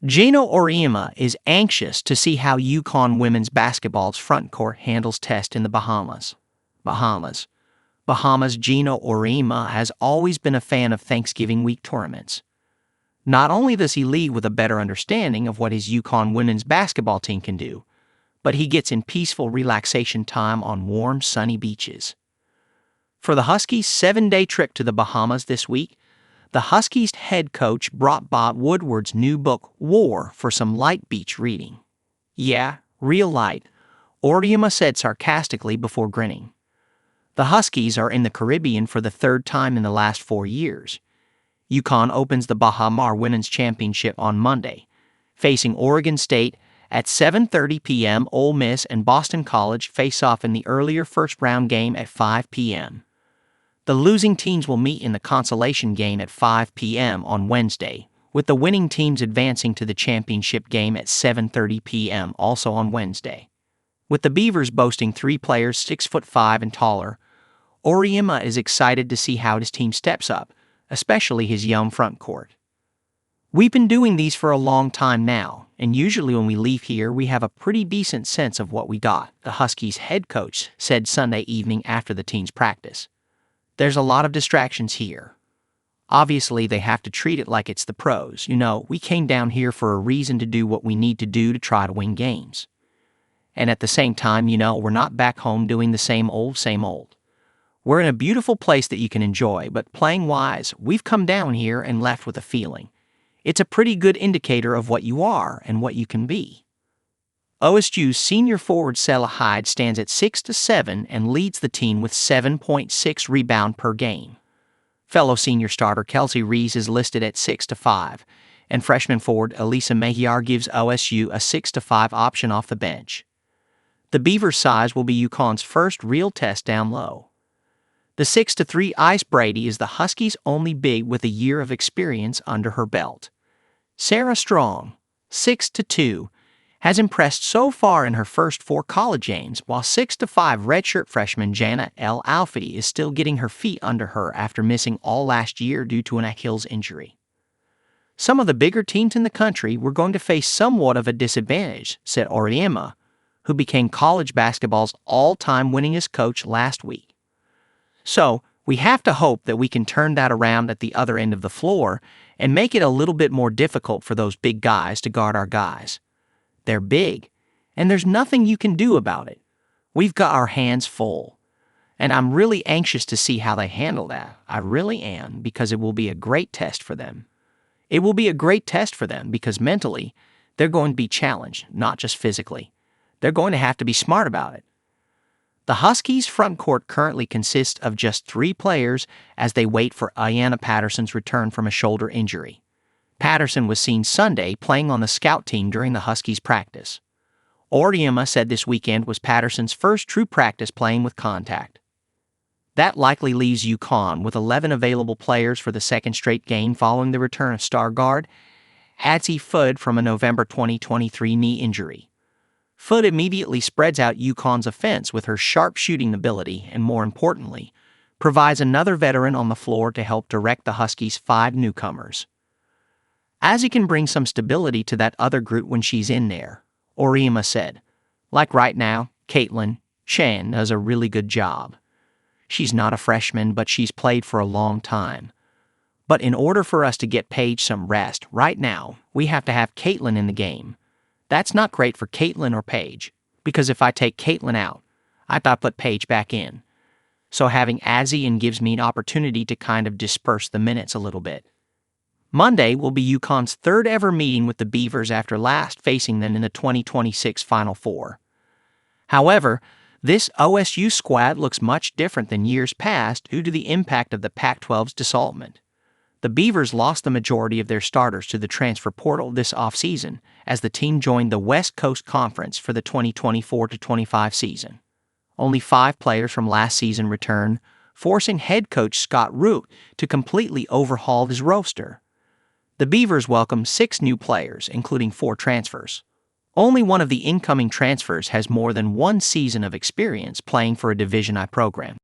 Geno Auriemma is anxious to see how UConn women's basketball's front court handles test in the Bahamas. Geno Auriemma has always been a fan of Thanksgiving week tournaments. Not only does he leave with a better understanding of what his UConn women's basketball team can do, but he gets in peaceful relaxation time on warm, sunny beaches. For the Huskies' 7-day trip to the Bahamas this week, the Huskies head coach brought Bob Woodward's new book, War, for some light beach reading. Yeah, real light, Auriemma said sarcastically before grinning. The Huskies are in the Caribbean for the third time in the last 4 years. UConn opens the Bahamas Women's Championship on Monday, facing Oregon State at 7:30 p.m. Ole Miss and Boston College face off in the earlier first-round game at 5 p.m. The losing teams will meet in the consolation game at 5 p.m. on Wednesday, with the winning teams advancing to the championship game at 7:30 p.m. also on Wednesday. With the Beavers boasting 3 players 6'5" and taller, Auriemma is excited to see how his team steps up, especially his young front court. "We've been doing these for a long time now, and usually when we leave here we have a pretty decent sense of what we got," the Huskies head coach said Sunday evening after the team's practice. "There's a lot of distractions here. Obviously, they have to treat it like it's the pros. We came down here for a reason to do what we need to do to try to win games. And at the same time, we're not back home doing the same old, same old. We're in a beautiful place that you can enjoy, but playing-wise, we've come down here and left with a feeling. It's a pretty good indicator of what you are and what you can be." OSU's senior forward Selah Hyde stands at 6'7" and leads the team with 7.6 rebounds per game. Fellow senior starter Kelsey Rees is listed at 6'5", and freshman forward Elisa Mehiar gives OSU a 6'5" option off the bench. The Beavers' size will be UConn's first real test down low. The 6'3" Ice Brady is the Huskies' only big with a year of experience under her belt. Sarah Strong, 6'2", has impressed so far in her first 4 college games, while 6'5" redshirt freshman Jana El Alfie is still getting her feet under her after missing all last year due to an Achilles injury. "Some of the bigger teams in the country were going to face somewhat of a disadvantage," said Auriemma, who became college basketball's all-time winningest coach last week. "So, we have to hope that we can turn that around at the other end of the floor and make it a little bit more difficult for those big guys to guard our guys. They're big, and there's nothing you can do about it. We've got our hands full. And I'm really anxious to see how they handle that. I really am, because it will be a great test for them. It will be a great test for them because mentally, they're going to be challenged, not just physically. They're going to have to be smart about it." The Huskies' front court currently consists of just 3 players as they wait for Ayanna Patterson's return from a shoulder injury. Patterson was seen Sunday playing on the scout team during the Huskies' practice. Auriemma said this weekend was Patterson's first true practice playing with contact. That likely leaves UConn with 11 available players for the second straight game following the return of star guard Adzi Fudd from a November 2023 knee injury. Fudd immediately spreads out UConn's offense with her sharp shooting ability and, more importantly, provides another veteran on the floor to help direct the Huskies' 5 newcomers. "Azzi can bring some stability to that other group when she's in there," Auriemma said. "Like right now, Caitlin Chen does a really good job. She's not a freshman, but she's played for a long time. But in order for us to get Paige some rest right now, we have to have Caitlin in the game. That's not great for Caitlin or Paige, because if I take Caitlin out, I put Paige back in. So having Azzi in gives me an opportunity to kind of disperse the minutes a little bit." Monday will be UConn's 3rd ever meeting with the Beavers after last facing them in the 2026 Final Four. However, this OSU squad looks much different than years past due to the impact of the Pac-12's dissolvement. The Beavers lost the majority of their starters to the transfer portal this offseason as the team joined the West Coast Conference for the 2024-25 season. Only 5 players from last season return, forcing head coach Scott Root to completely overhaul his roster. The Beavers welcomed 6 new players, including 4 transfers. Only one of the incoming transfers has more than 1 season of experience playing for a Division I program.